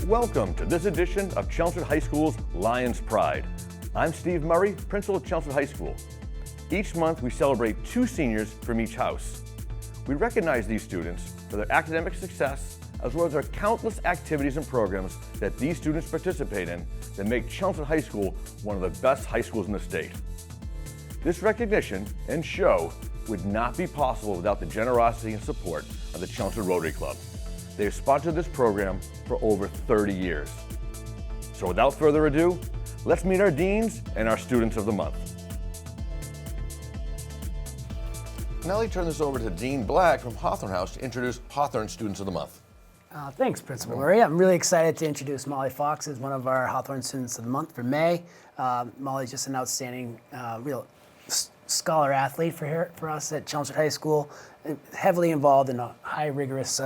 Welcome to this edition of Chelmsford High School's Lions Pride. I'm Steve Murray, principal of Chelmsford High School. Each month we celebrate 2 seniors from each house. We recognize these students for their academic success as well as their countless activities and programs that these students participate in that make Chelmsford High School one of the best high schools in the state. This recognition and show would not be possible without the generosity and support of the Chelmsford Rotary Club. They have sponsored this program for over 30 years. So without further ado, let's meet our deans and our students of the month. Now let me turn this over to Dean Blagg from Hawthorne House to introduce Hawthorne Students of the Month. Thanks, Principal Murray. I'm really excited to introduce Molly Fox as one of our Hawthorne Students of the Month for May. Molly's just an outstanding, real scholar athlete for us at Chelmsford High School, heavily involved in a high rigorous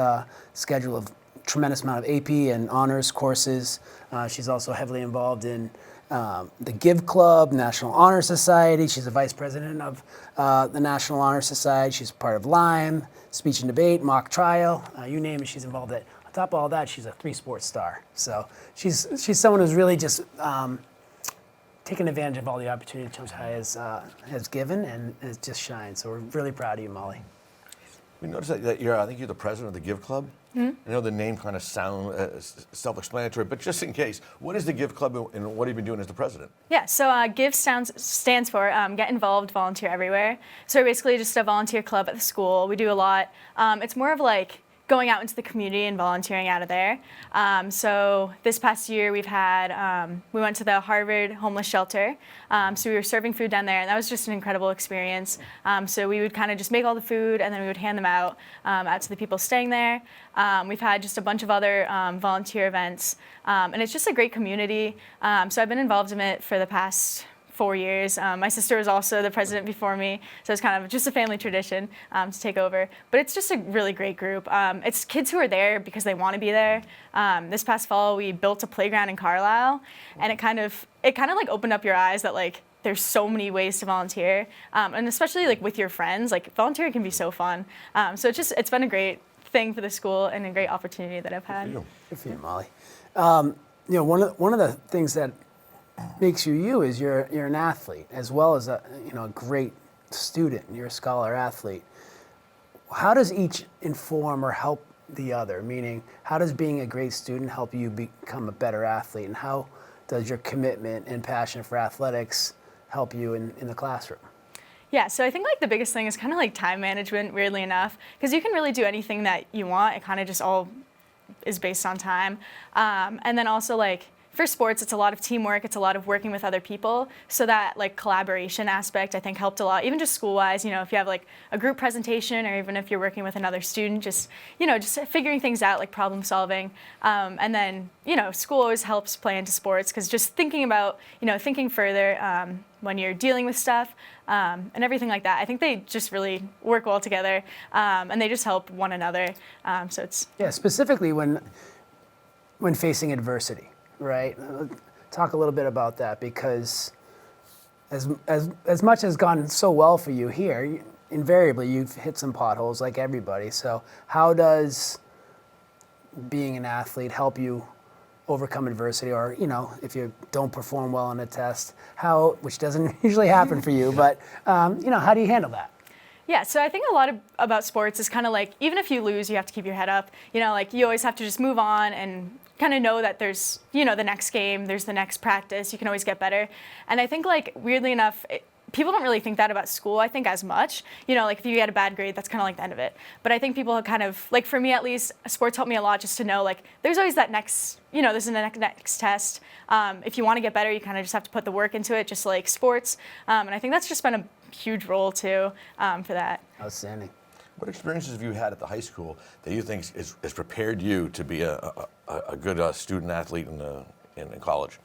schedule of tremendous amount of AP and honors courses. She's also heavily involved in the Give Club, National Honor Society. She's a vice president of the National Honor Society. She's part of LIME, speech and debate, mock trial, you name it, she's involved in it. On top of all that, she's a 3-sport star. So she's someone who's really just taken advantage of all the opportunity Chelmsford High has given and has just shined. So we're really proud of you, Molly. We noticed that I think you're the president of the Give Club. Mm-hmm. I know the name kind of sounds self-explanatory, but just in case, what is the Give Club and what have you been doing as the president? Yeah, so Give stands for Get Involved, Volunteer Everywhere. So we're basically just a volunteer club at the school. We do a lot. It's more of like going out into the community and volunteering out of there. So this past year we've had, we went to the Harvard homeless shelter. So we were serving food down there and that was just an incredible experience. So we would kind of just make all the food and then we would hand them out to the people staying there. We've had just a bunch of other volunteer events and it's just a great community. So I've been involved in it for the past 4 years. My sister was also the president before me, so it's kind of just a family tradition to take over. But it's just a really great group. It's kids who are there because they want to be there. This past fall, we built a playground in Carlisle, and it kind of like opened up your eyes that like there's so many ways to volunteer, and especially like with your friends. Like volunteering can be so fun. So it's been a great thing for the school and a great opportunity that I've had. Good for you, Molly. One of the things that makes you is you're an athlete as well as a great student. You're a scholar athlete. How does each inform or help the other? Meaning, how does being a great student help you become a better athlete? And how does your commitment and passion for athletics help you in the classroom? Yeah, so I think like the biggest thing is kind of like time management, weirdly enough, because you can really do anything that you want. It kind of just all is based on time. And then also like, for sports, it's a lot of teamwork, it's a lot of working with other people, so that like collaboration aspect I think helped a lot, even just school-wise, if you have like a group presentation or even if you're working with another student, just figuring things out, like problem solving, and then, school always helps play into sports, because just thinking about, thinking further when you're dealing with stuff and everything like that, I think they just really work well together, and they just help one another, so it's... Yeah, specifically when facing adversity. Right. Talk a little bit about that, because as much has gone so well for you here, invariably you've hit some potholes like everybody. So how does being an athlete help you overcome adversity, or if you don't perform well on a test, which doesn't usually happen for you, but how do you handle that? Yeah, so I think a lot about sports is kind of like, even if you lose, you have to keep your head up. Like you always have to just move on and kind of know that there's, the next game, there's the next practice, you can always get better. And I think like, weirdly enough, people don't really think that about school, I think, as much. Like if you get a bad grade, that's kind of like the end of it. But I think people have kind of, like for me at least, sports helped me a lot just to know like, there's always that next, there's the next test. If you want to get better, you kind of just have to put the work into it, just like sports. And I think that's just been a huge role too for that. Outstanding. What experiences have you had at the high school that you think has prepared you to be a good student athlete in college?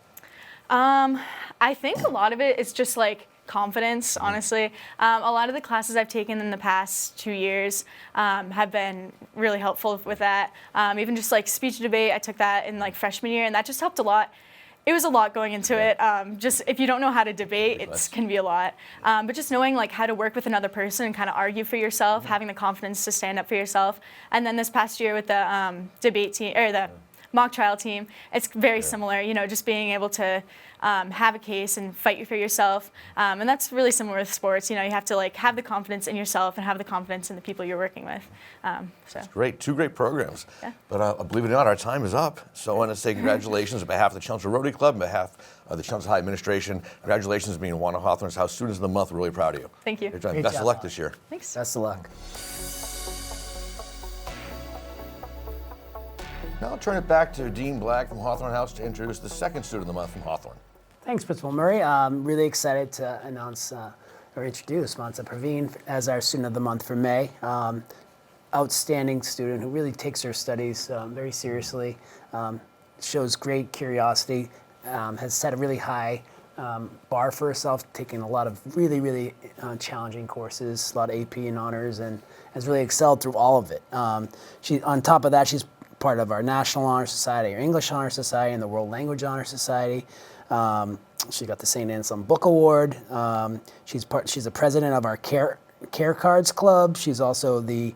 I think a lot of it is just like confidence, honestly. A lot of the classes I've taken in the past 2 years have been really helpful with that. Even just like speech and debate, I took that in like freshman year, and that just helped a lot. It was a lot going into it. Just if you don't know how to debate, it can be a lot. But just knowing like how to work with another person and kind of argue for yourself, having the confidence to stand up for yourself. And then this past year with the debate team, or the mock trial team. It's very similar, you know, just being able to have a case and fight for yourself. And that's really similar with sports. You know, you have to like have the confidence in yourself and have the confidence in the people you're working with. That's great. Two great programs. Yeah. But believe it or not, our time is up. So I want to say congratulations on behalf of the Chelmsford Rotary Club, on behalf of the Chelmsford High Administration. Congratulations on being one of Hawthorne's House Students of the Month. We're really proud of you. Thank you. Best Great of job. luck this year. Thanks. Best of luck. Now I'll turn it back to Dean Blagg from Hawthorne House to introduce the second Student of the Month from Hawthorne. Thanks, Principal Murray. I'm really excited to announce or introduce Manasa Praveen as our Student of the Month for May. Outstanding student who really takes her studies very seriously, shows great curiosity, has set a really high bar for herself, taking a lot of really challenging courses, a lot of AP and honors, and has really excelled through all of it. On top of that, she's part of our National Honor Society, our English Honor Society, and the World Language Honor Society. She got the St. Anselm Book Award. She's a president of our Care Cards Club. She's also the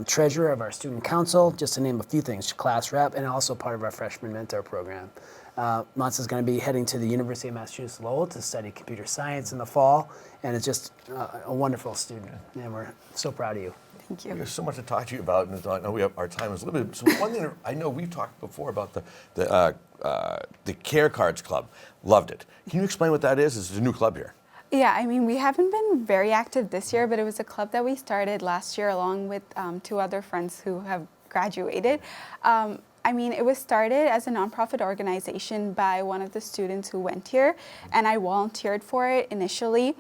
treasurer of our student council, just to name a few things, class rep, and also part of our freshman mentor program. Manasa is going to be heading to the University of Massachusetts Lowell to study computer science in the fall, and is just a wonderful student, and we're so proud of you. Thank you. There's so much to talk to you about, and I know our time is limited. So one thing I know we've talked before about the Care Cards Club. Loved it. Can you explain what that is? It's a new club here. Yeah, I mean, we haven't been very active this year, but it was a club that we started last year along with two other friends who have graduated. I mean, it was started as a nonprofit organization by one of the students who went here, and I volunteered for it initially.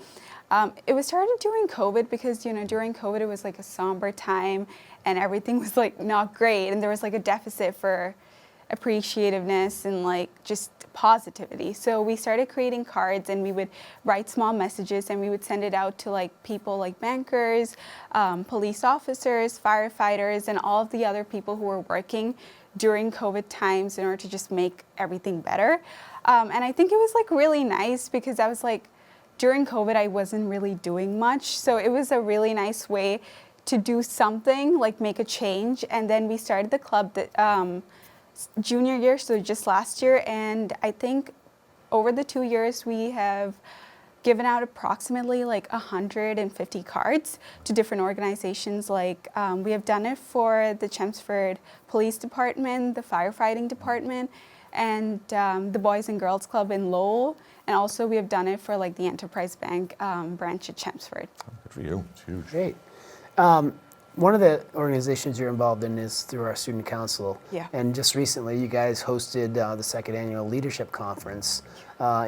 It was started during COVID because, you know, during COVID it was like a somber time and everything was like not great, and there was like a deficit for appreciativeness and like just positivity. So we started creating cards, and we would write small messages, and we would send it out to like people like bankers, police officers, firefighters, and all of the other people who were working during COVID times in order to just make everything better. And I think it was like really nice because I was like, during COVID, I wasn't really doing much. So it was a really nice way to do something, like make a change. And then we started the club that junior year, so just last year. And I think over the 2 years, we have given out approximately like 150 cards to different organizations. Like we have done it for the Chelmsford Police Department, the Firefighting Department, and the Boys and Girls Club in Lowell. And also we have done it for like the Enterprise Bank branch at Chelmsford. Good for you. It's huge. Great. One of the organizations you're involved in is through our student council. Yeah. And just recently, you guys hosted the second annual leadership conference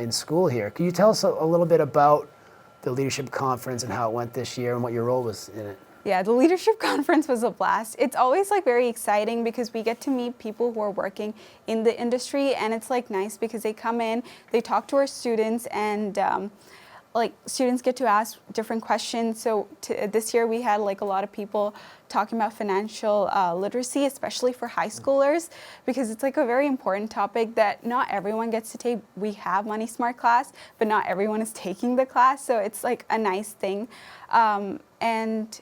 in school here. Can you tell us a little bit about the leadership conference and how it went this year and what your role was in it? Yeah, the leadership conference was a blast. It's always like very exciting because we get to meet people who are working in the industry, and it's like nice because they come in, they talk to our students, and like students get to ask different questions. So this year we had like a lot of people talking about financial literacy, especially for high schoolers, because it's like a very important topic that not everyone gets to take. We have Money Smart class, but not everyone is taking the class. So it's like a nice thing. And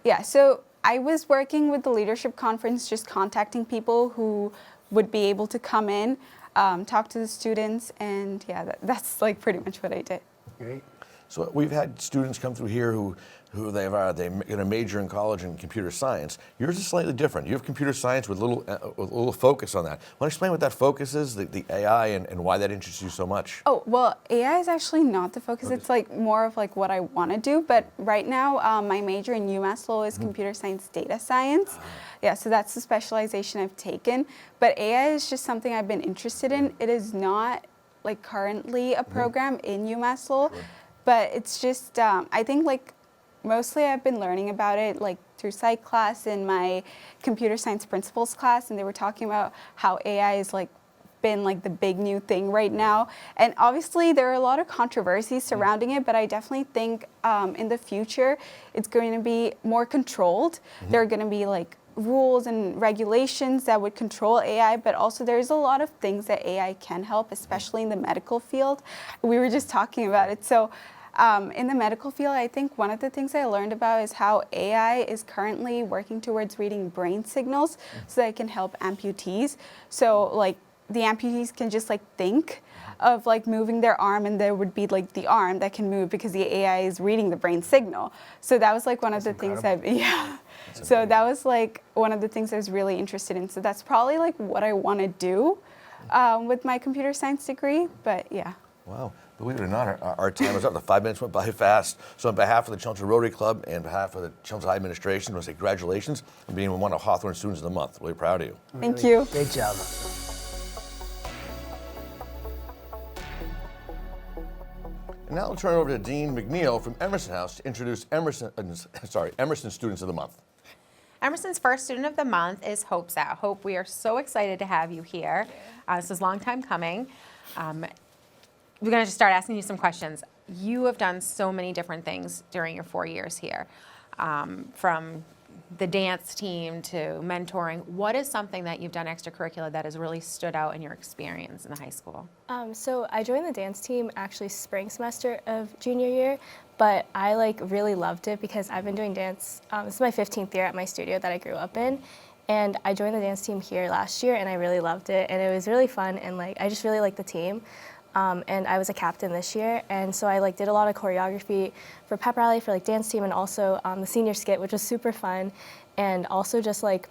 yeah, so I was working with the leadership conference, just contacting people who would be able to come in, talk to the students, and yeah, that's like pretty much what I did. Great. So we've had students come through here who they're going to major in college in computer science. Yours is slightly different. You have computer science with a little focus on that. Want to explain what that focus is, the AI, and why that interests you so much? Oh, well, AI is actually not the focus. It's like more of like what I want to do. But right now, my major in UMass Lowell is computer science, data science. Yeah, so that's the specialization I've taken. But AI is just something I've been interested in. It is not like currently a program in UMass Lowell, but it's just, I think like mostly I've been learning about it like through psych class in my computer science principles class, and they were talking about how AI is like been like the big new thing right now. And obviously there are a lot of controversies surrounding it, but I definitely think in the future it's going to be more controlled. There are going to be like rules and regulations that would control AI, but also there's a lot of things that AI can help, especially in the medical field. We were just talking about it. So In the medical field, I think one of the things I learned about is how AI is currently working towards reading brain signals so that it can help amputees. So like the amputees can just like think of like moving their arm, and there would be like the arm that can move because the AI is reading the brain signal. So that was like one of the things that, so that was like one of the things I was really interested in. So that's probably like what I want to do with my computer science degree, but yeah. Wow. Believe it or not, our time is up. The 5 minutes went by fast. So on behalf of the Chelmsford Rotary Club and on behalf of the Chelmsford High Administration, I want to say congratulations on being one of Hawthorne Students of the Month. Really proud of you. Thank you. Great job. And now I'll turn it over to Dean MacNeil from Emerson House to introduce Emerson Students of the Month. Emerson's first Student of the Month is Hope Zhao. Hope, we are so excited to have you here. This is a long time coming. We're going to just start asking you some questions. You have done so many different things during your 4 years here, from the dance team to mentoring. What is something that you've done extracurricular that has really stood out in your experience in the high school? So I joined the dance team actually spring semester of junior year, but I like really loved it because I've been doing dance. This is my 15th year at my studio that I grew up in, and I joined the dance team here last year, and I really loved it, and it was really fun, and like I just really liked the team. And I was a captain this year, and so I like did a lot of choreography for pep rally, for like dance team, and also the senior skit, which was super fun. And also just like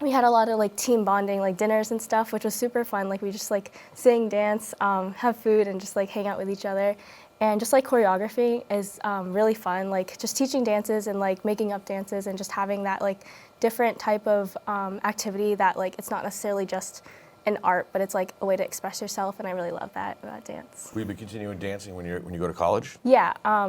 we had a lot of like team bonding, like dinners and stuff, which was super fun. Like we just like sing, dance, have food, and just like hang out with each other. And just like choreography is really fun. Like just teaching dances and like making up dances and just having that like different type of activity that like it's not necessarily just an art, but it's like a way to express yourself, and I really love that about dance. Will you be continuing dancing when you go to college? Yeah, I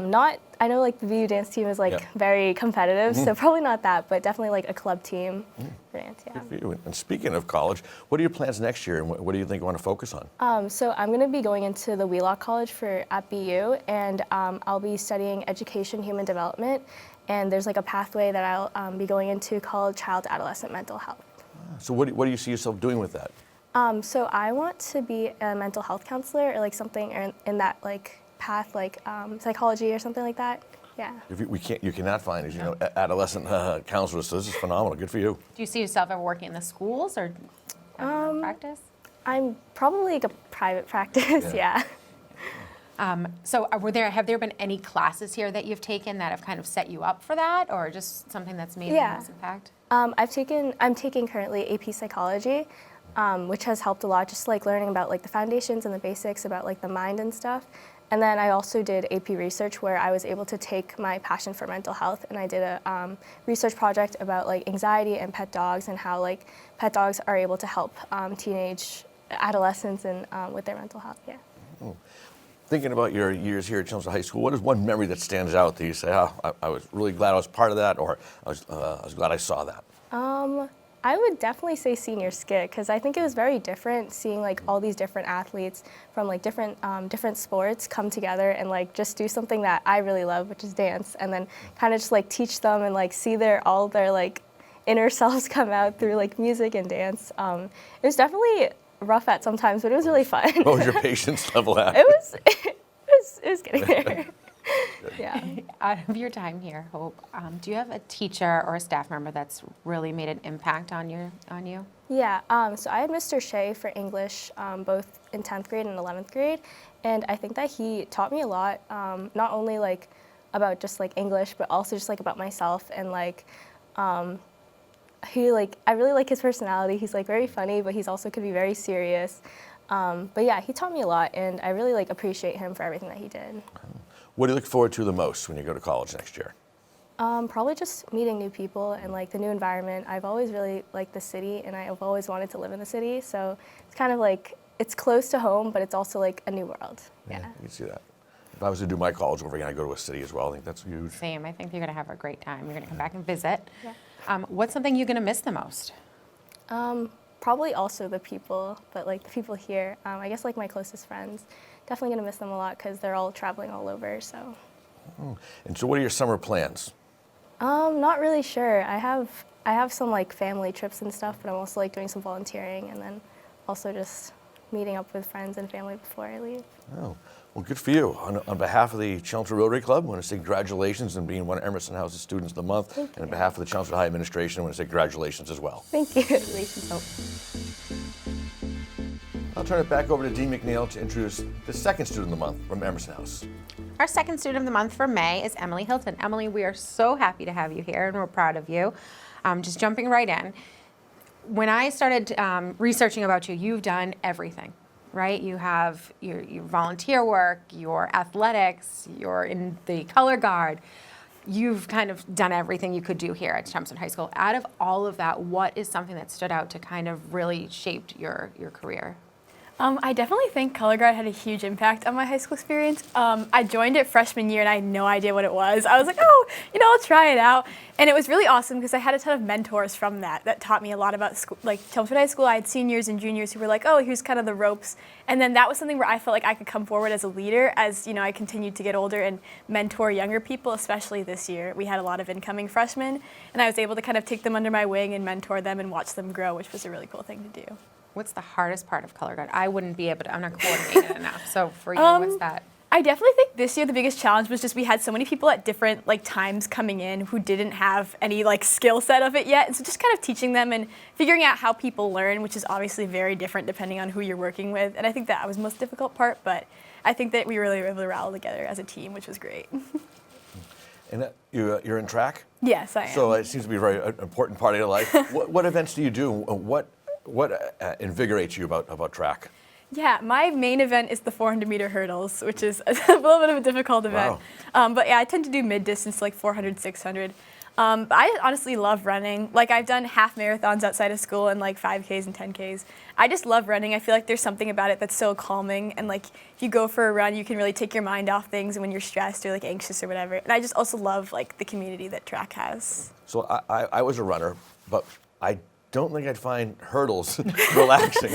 know like the VU dance team is like very competitive, so probably not that, but definitely like a club team for dance, yeah. Good for you. And speaking of college, what are your plans next year, and what do you think you want to focus on? So I'm going to be going into the Wheelock College at BU, and I'll be studying education, human development, and there's like a pathway that I'll be going into called child adolescent mental health. So what do you see yourself doing with that? So I want to be a mental health counselor or like something in that like path, like psychology or something like that. Yeah. You cannot find, as you know, adolescent counselors. So this is phenomenal. Good for you. Do you see yourself ever working in the schools or practice? I'm probably like a private practice. Yeah. So have there been any classes here that you've taken that have kind of set you up for that, or just something that's made the most impact? I'm taking currently AP psychology. Which has helped a lot, just like learning about like the foundations and the basics about like the mind and stuff. And then I also did AP research where I was able to take my passion for mental health, and I did a research project about like anxiety and pet dogs and how like pet dogs are able to help teenage adolescents and with their mental health. Yeah. Oh. Thinking about your years here at Chelmsford High School, what is one memory that stands out that you say, I was really glad I was part of that, or I was glad I saw that? I would definitely say senior skit, because I think it was very different seeing like all these different athletes from like different sports come together and like just do something that I really love, which is dance, and then kind of just like teach them and like see all their like inner selves come out through like music and dance. It was definitely rough at sometimes, but it was really fun. What was your patience level at? It was getting there. Yeah. Out of your time here, Hope, do you have a teacher or a staff member that's really made an impact on you? Yeah, so I had Mr. Shea for English, both in 10th grade and 11th grade, and I think that he taught me a lot, not only like about just like English, but also just like about myself, and like I really like his personality. He's like very funny, but he's also could be very serious. But yeah, he taught me a lot, and I really like appreciate him for everything that he did. What do you look forward to the most when you go to college next year? Probably just meeting new people and like the new environment. I've always really liked the city, and I've always wanted to live in the city. So it's kind of like, it's close to home, but it's also like a new world. Yeah. You can see that. If I was to do my college over again, I'd go to a city as well. I think that's huge. Same. I think you're going to have a great time. You're going to come back and visit. Yeah. What's something you're going to miss the most? Probably also the people, but like the people here. I guess like my closest friends. Definitely gonna miss them a lot because they're all traveling all over. So. And so, what are your summer plans? Not really sure. I have some like family trips and stuff, but I'm also like doing some volunteering, and then also just meeting up with friends and family before I leave. Oh, Well, good for you. On behalf of the Chelmsford Rotary Club, I want to say congratulations on being one of Emerson House's Students of the Month. And on behalf of the Chelmsford High Administration, I want to say congratulations as well. Thank you. I'll turn it back over to Dean MacNeil to introduce the second Student of the Month from Emerson House. Our second Student of the Month for May is Emily Hilton. Emily, we are so happy to have you here, and we're proud of you. Just jumping right in. When I started researching about you, you've done everything, right? You have your volunteer work, your athletics, you're in the color guard. You've kind of done everything you could do here at Chelmsford High School. Out of all of that, what is something that stood out to kind of really shaped your career? I definitely think color guard had a huge impact on my high school experience. I joined it freshman year and I had no idea what it was. I was like, oh, I'll try it out. And it was really awesome because I had a ton of mentors from that taught me a lot about school. Like Chelmsford High School, I had seniors and juniors who were like, oh, here's kind of the ropes. And then that was something where I felt like I could come forward as a leader as, I continued to get older and mentor younger people, especially this year. We had a lot of incoming freshmen and I was able to kind of take them under my wing and mentor them and watch them grow, which was a really cool thing to do. What's the hardest part of color guard? I wouldn't be able to, I'm not coordinated enough. So for you, what's that? I definitely think this year the biggest challenge was just we had so many people at different times coming in who didn't have any skill set of it yet. And so just kind of teaching them and figuring out how people learn, which is obviously very different depending on who you're working with. And I think that was the most difficult part, but I think that we really were able to rally together as a team, which was great. And you're in track? Yes, I am. So it seems to be a very important part of your life. What events do you do? What invigorates you about track? Yeah, my main event is the 400-meter hurdles, which is a little bit of a difficult event. Wow. But yeah, I tend to do mid-distance, like 400, 600. But I honestly love running. I've done half marathons outside of school and 5Ks and 10Ks. I just love running. I feel like there's something about it that's so calming. And if you go for a run, you can really take your mind off things when you're stressed or anxious or whatever. And I just also love the community that track has. So I was a runner, but I don't think I'd find hurdles relaxing.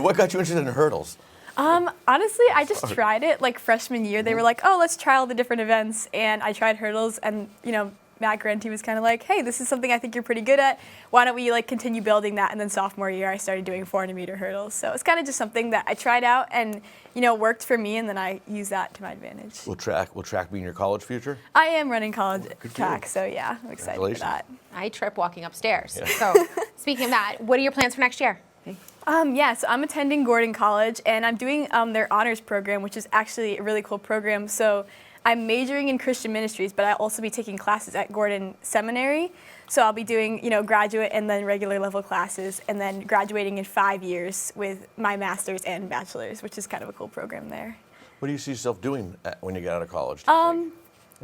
What got you interested in hurdles? Honestly, I just tried it freshman year. They were like, oh, let's try all the different events. And I tried hurdles and, Matt Grantee was kind of like, hey, this is something I think you're pretty good at. Why don't we continue building that? And then sophomore year, I started doing 400-meter hurdles. So it's kind of just something that I tried out and, worked for me. And then I used that to my advantage. Will track be in your college future? I am running college track. So yeah, I'm excited for that. I trip walking upstairs. Yeah. So speaking of that, what are your plans for next year? Yeah, so I'm attending Gordon College and I'm doing their honors program, which is actually a really cool program. So I'm majoring in Christian ministries, but I'll also be taking classes at Gordon Seminary. So I'll be doing, graduate and then regular level classes and then graduating in 5 years with my master's and bachelor's, which is kind of a cool program there. What do you see yourself doing when you get out of college?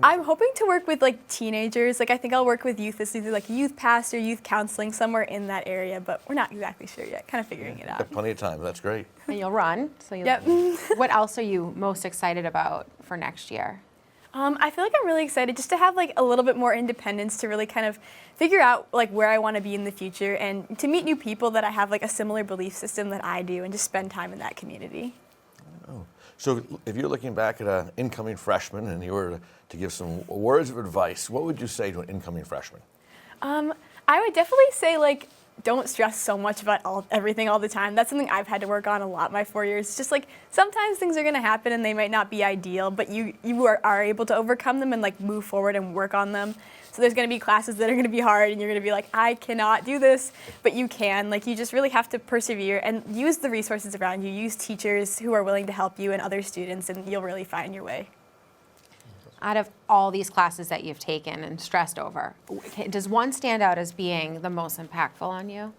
I'm hoping to work with teenagers. I think I'll work with youth as either youth pastor, youth counseling, somewhere in that area, but we're not exactly sure yet. Kind of figuring it out. Got plenty of time. That's great. And you'll run. So Yep. What else are you most excited about for next year? I feel like I'm really excited just to have a little bit more independence to really kind of figure out where I want to be in the future and to meet new people that I have a similar belief system that I do and just spend time in that community. Oh. So if you're looking back at an incoming freshman and you were to give some words of advice, what would you say to an incoming freshman? I would definitely say don't stress so much about everything all the time. That's something I've had to work on a lot my 4 years. Just sometimes things are going to happen and they might not be ideal, but you are able to overcome them and move forward and work on them. So there's going to be classes that are going to be hard and you're going to be like, I cannot do this, but you can. You just really have to persevere and use the resources around you. Use teachers who are willing to help you and other students and you'll really find your way. Out of all these classes that you've taken and stressed over, does one stand out as being the most impactful on you?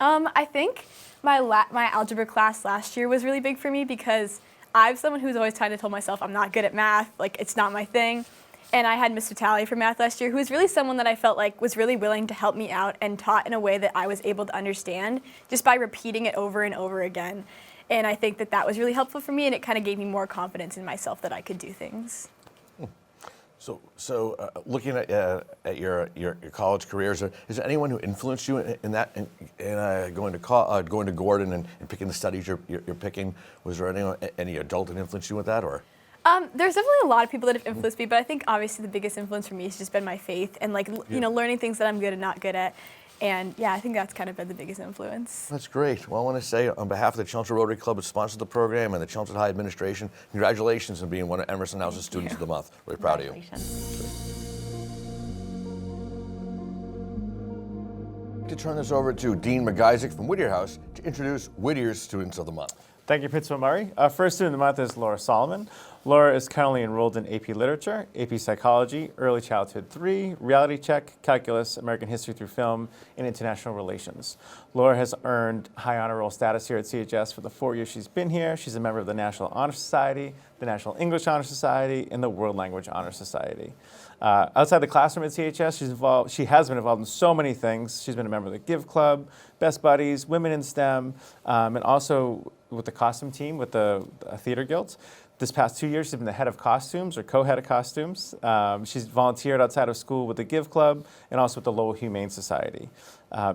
I think my algebra class last year was really big for me because I'm someone who's always kind of told myself I'm not good at math, it's not my thing. And I had Miss Vitale for math last year, who was really someone that I felt was really willing to help me out and taught in a way that I was able to understand just by repeating it over and over again. And I think that was really helpful for me and it kind of gave me more confidence in myself that I could do things. So looking at your college career, is there anyone who influenced you in that in going to Gordon and picking the studies you're picking? Was there any adult that influenced you with that, or? There's definitely a lot of people that have influenced me, but I think obviously the biggest influence for me has just been my faith and learning things that I'm good and not good at. And yeah, I think that's kind of been the biggest influence. That's great. Well, I want to say on behalf of the Chelmsford Rotary Club that sponsored the program and the Chelmsford High administration, congratulations on being one of Emerson House's Students of the Month. Really proud of you. I'd like to turn this over to Dean MacIsaac from Whittier House to introduce Whittier's Students of the Month. Thank you, Principal Murray. Our first student of the month is Laura Solomon. Laura is currently enrolled in AP Literature, AP Psychology, Early Childhood 3, Reality Check, Calculus, American History through Film, and International Relations. Laura has earned high honor roll status here at CHS for the 4 years she's been here. She's a member of the National Honor Society, the National English Honor Society, and the World Language Honor Society. Outside the classroom at CHS, she has been involved in so many things. She's been a member of the Give Club, Best Buddies, Women in STEM, and also with the costume team with the Theater Guild. This past 2 years, she's been the head of costumes or co-head of costumes. She's volunteered outside of school with the Give Club and also with the Lowell Humane Society.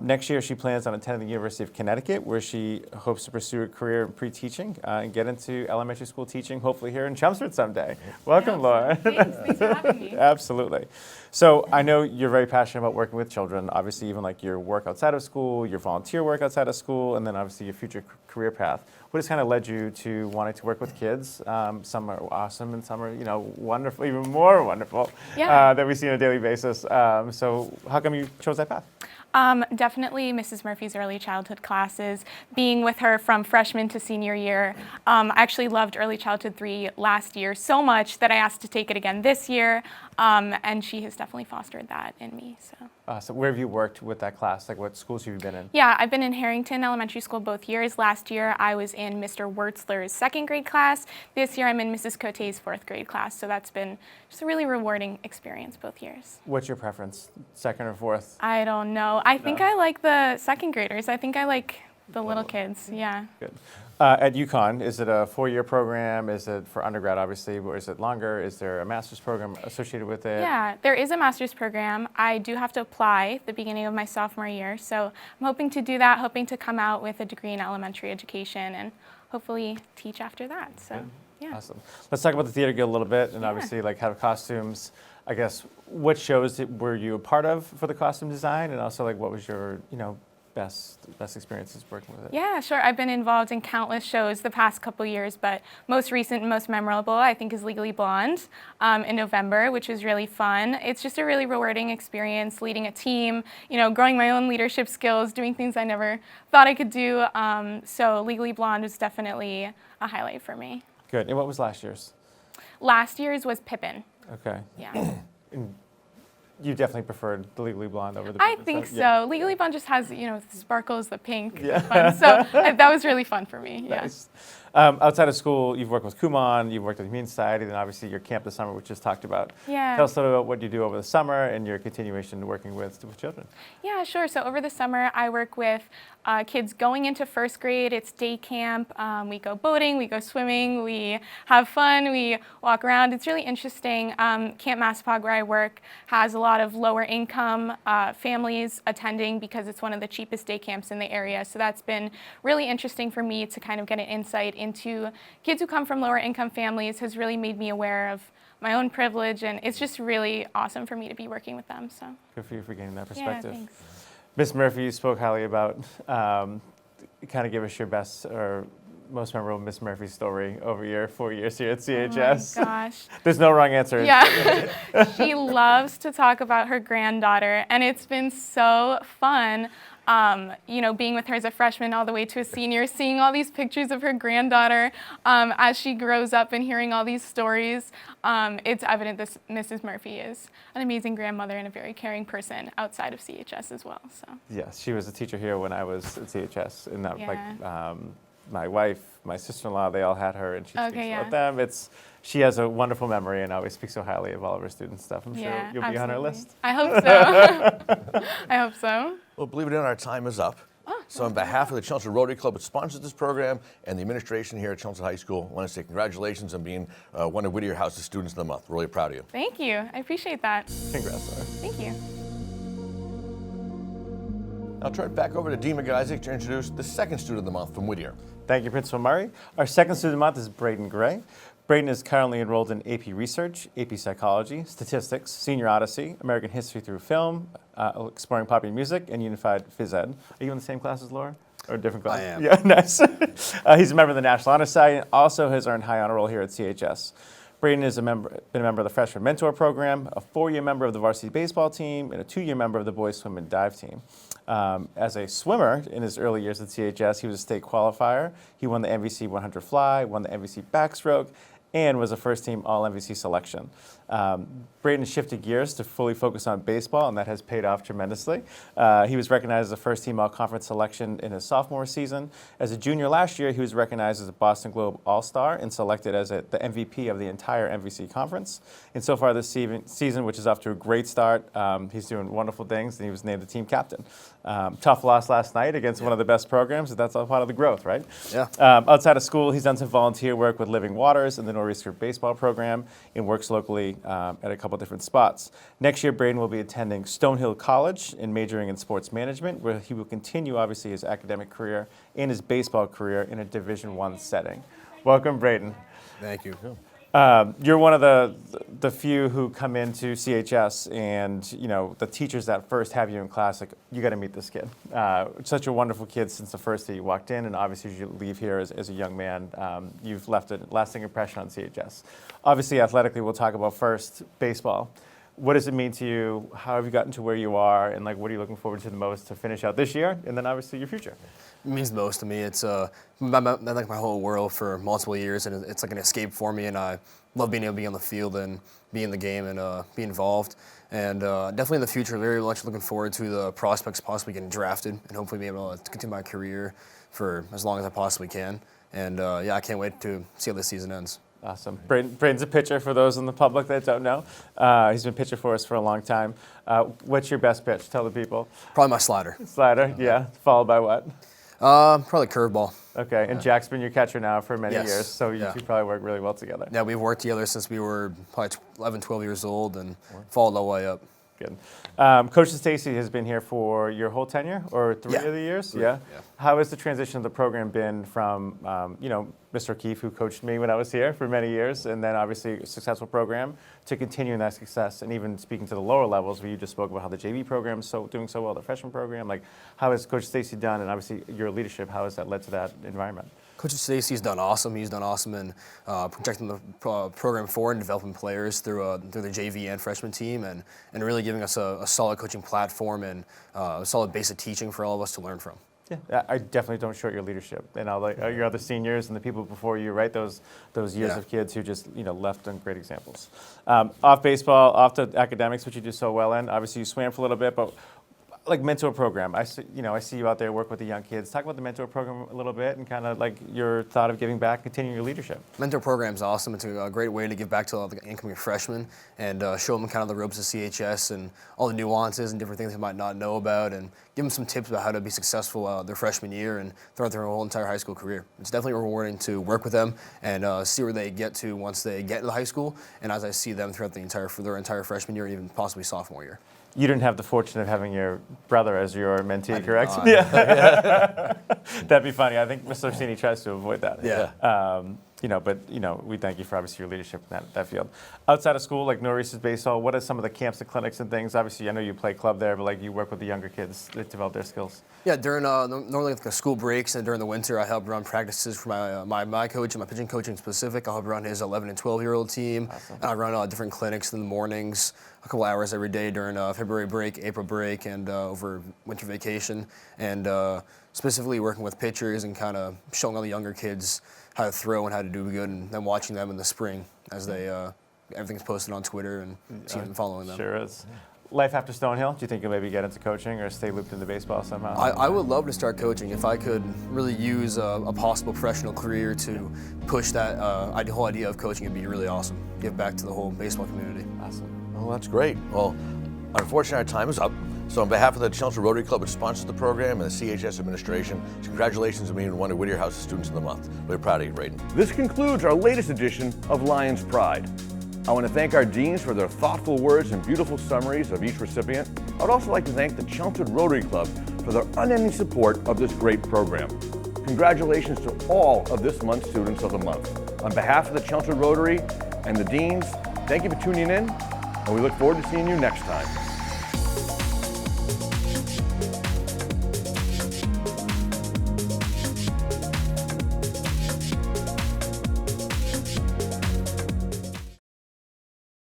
Next year, she plans on attending the University of Connecticut, where she hopes to pursue a career in pre-teaching and get into elementary school teaching, hopefully here in Chelmsford someday. Welcome, Laura. Thanks for having me. Absolutely. So I know you're very passionate about working with children, obviously even like your work outside of school, your volunteer work outside of school, and then obviously your future career path. What has kind of led you to wanting to work with kids? Some are awesome and some are, wonderful, even more wonderful that we see on a daily basis. So how come you chose that path? Definitely Mrs. Murphy's early childhood classes, being with her from freshman to senior year. I actually loved early childhood 3 last year so much that I asked to take it again this year, and she has definitely fostered that in me. So where have you worked with that class? Like what schools have you been in? Yeah, I've been in Harrington Elementary School both years. Last year I was in Mr. Wertzler's 2nd grade class. This year I'm in Mrs. Cote's 4th grade class, so that's been just a really rewarding experience both years. What's your preference, 2nd or 4th? I don't know. I think I like the 2nd graders. I think I like the little kids, yeah. Good. At UConn, is it a 4-year program? Is it for undergrad, obviously, or is it longer? Is there a master's program associated with it? Yeah, there is a master's program. I do have to apply at the beginning of my sophomore year, so I'm hoping to do that, hoping to come out with a degree in elementary education and hopefully teach after that, so yeah. Awesome. Let's talk about the Theater Guild a little bit, and obviously like head of costumes. I guess, what shows were you a part of for the costume design, and also like what was your, best experiences working with it? Yeah, sure. I've been involved in countless shows the past couple years, but most recent and most memorable, I think, is Legally Blonde in November, which was really fun. It's just a really rewarding experience, leading a team, growing my own leadership skills, doing things I never thought I could do. So Legally Blonde was definitely a highlight for me. Good. And what was last year's? Last year's was Pippin. Okay. Yeah. You definitely preferred the Legally Blonde over the I Pippin, think so. Yeah. Legally Blonde just has, sparkles, the pink. Yeah. Fun. So that was really fun for me. Nice. Outside of school, you've worked with Kumon, you've worked with the Humane Society, then obviously your camp this summer, which just talked about. Yeah. Tell us a little about what you do over the summer and your continuation working with children. Yeah, sure. So over the summer, I work with kids going into 1st grade. It's day camp. We go boating, we go swimming, we have fun, we walk around. It's really interesting. Camp Massapog, where I work, has a lot of lower income families attending because it's one of the cheapest day camps in the area. So that's been really interesting for me to kind of get an insight into kids who come from lower income families. Has really made me aware of my own privilege, and it's just really awesome for me to be working with them. So good for you for gaining that perspective. Yeah, thanks. Miss Murphy, you spoke highly about, kind of give us your best or most memorable Miss Murphy story over your 4 years here at CHS. Oh my gosh. There's no wrong answer. Yeah. She loves to talk about her granddaughter, and it's been so fun. Being with her as a freshman all the way to a senior, seeing all these pictures of her granddaughter as she grows up and hearing all these stories, it's evident that Mrs. Murphy is an amazing grandmother and a very caring person outside of CHS as well. So. Yes, she was a teacher here when I was at CHS, and that Yeah. my wife, my sister-in-law, they all had her, and she speaks Okay, about yeah. them. She has a wonderful memory and always speaks so highly of all of her student stuff. I'm sure Yeah, you'll be on her absolutely. list. I hope so. I hope so. Well, believe it or not, our time is up. So on behalf of the Chelmsford Rotary Club that sponsors this program and the administration here at Chelmsford High School, I want to say congratulations on being one of Whittier House's Students of the Month. Really proud of you. Thank you. I appreciate that. Congrats, Laura. Thank you. I'll turn it back over to Dean MacIsaac to introduce the 2nd Student of the Month from Whittier. Thank you, Principal Murray. Our 2nd student of the month is Braden Gray. Braden is currently enrolled in AP Research, AP Psychology, Statistics, Senior Odyssey, American History through Film, Exploring Popular Music, and Unified Phys Ed. Are you in the same class as Laura? Or a different class? I am. Yeah, nice. He's a member of the National Honor Society and also has earned high honor roll here at CHS. Braden has been a member of the Freshman Mentor Program, a 4-year member of the varsity baseball team, and a 2-year member of the boys swim and dive team. As a swimmer in his early years at CHS, he was a state qualifier. He won the MVC 100 fly, won the MVC backstroke, and was a first-team All-MVC selection. Braden shifted gears to fully focus on baseball, and that has paid off tremendously. He was recognized as a first-team All-Conference selection in his sophomore season. As a junior last year, he was recognized as a Boston Globe All-Star and selected as the MVP of the entire MVC conference. And so far this season, which is off to a great start, he's doing wonderful things, and he was named the team captain. Tough loss last night against one of the best programs, but that's all part of the growth, right? Yeah. Outside of school, he's done some volunteer work with Living Waters and the Northeast Group Baseball Program and works locally at a couple different spots. Next year, Braden will be attending Stonehill College and majoring in sports management, where he will continue, obviously, his academic career and his baseball career in a Division I setting. Welcome, Braden. Thank you. You're one of the few who come into CHS, and you know the teachers that first have you in class. Like, you got to meet this kid. Such a wonderful kid since the first day you walked in, and obviously as you leave here as a young man, you've left a lasting impression on CHS. Obviously, athletically, we'll talk about first baseball. What does it mean to you? How have you gotten to where you are, and like, what are you looking forward to the most to finish out this year, and then obviously your future? It means the most to me. It's like my whole world for multiple years, and it's like an escape for me. And I love being able to be on the field and be in the game and be involved. And definitely in the future, very much looking forward to the prospects of possibly getting drafted and hopefully being able to continue my career for as long as I possibly can. And yeah, I can't wait to see how this season ends. Awesome. Braden's a pitcher for those in the public that don't know. He's been pitching for us for a long time. What's your best pitch? Tell the people. Probably my slider. Slider, yeah. Followed by what? Probably curveball. Okay, and Jack's been your catcher now for many Yes. years, so you two probably work really well together. Yeah, we've worked together since we were probably 11, 12 years old and followed all the way up. Good. Coach Stacy has been here for your whole tenure, or 3 of the years? Yeah. How has the transition of the program been from, Mr. O'Keefe, who coached me when I was here for many years, and then obviously a successful program, to continuing that success, and even speaking to the lower levels, where you just spoke about how the JV program is doing so well, the freshman program. Like, how has Coach Stacy done, and obviously your leadership, how has that led to that environment? Coach Stacy's done awesome. He's done awesome in projecting the program forward and developing players through the JV and freshman team, and really giving us a solid coaching platform and a solid base of teaching for all of us to learn from. Yeah, I definitely don't short your leadership, and all your other seniors and the people before you, right? Those years of kids who just left on great examples. Off baseball, off the academics, which you do so well in. Obviously, you swam for a little bit, but like mentor program, I see you out there work with the young kids. Talk about the mentor program a little bit, and kind of like your thought of giving back, continuing your leadership. Mentor program's awesome. It's a great way to give back to all the incoming freshmen and show them kind of the ropes of CHS and all the nuances and different things they might not know about, and give them some tips about how to be successful their freshman year and throughout their whole entire high school career. It's definitely rewarding to work with them and see where they get to once they get into high school, and as I see them throughout their entire freshman year, and even possibly sophomore year. You didn't have the fortune of having your brother as your mentee, correct? Yeah. That'd be funny. I think Mr. Orsini tries to avoid that. Yeah. We thank you for obviously your leadership in that field. Outside of school, like Northeast Baseball, what are some of the camps and clinics and things? Obviously, I know you play club there, but like you work with the younger kids that develop their skills. Yeah, during normally like the school breaks and during the winter, I help run practices for my coach and my pitching coaching specific. I help run his 11 and 12-year-old team. Awesome. And I run different clinics in the mornings, a couple hours every day during February break, April break, and over winter vacation. And specifically working with pitchers and kind of showing all the younger kids how to throw and how to do good, and then watching them in the spring as they everything's posted on Twitter and seeing them following them. Sure is. Life after Stonehill, do you think you'll maybe get into coaching or stay looped into baseball somehow? I would love to start coaching if I could really use a possible professional career to push that whole idea of coaching. It'd be really awesome. Give back to the whole baseball community. Awesome. Well, that's great. Well, unfortunately, our time is up. So on behalf of the Chelmsford Rotary Club, which sponsors the program, and the CHS administration, congratulations on being one of Whittier House's Students of the Month. We're proud of you, Braden. This concludes our latest edition of Lions Pride. I want to thank our deans for their thoughtful words and beautiful summaries of each recipient. I would also like to thank the Chelmsford Rotary Club for their unending support of this great program. Congratulations to all of this month's Students of the Month. On behalf of the Chelmsford Rotary and the Deans, thank you for tuning in, and we look forward to seeing you next time.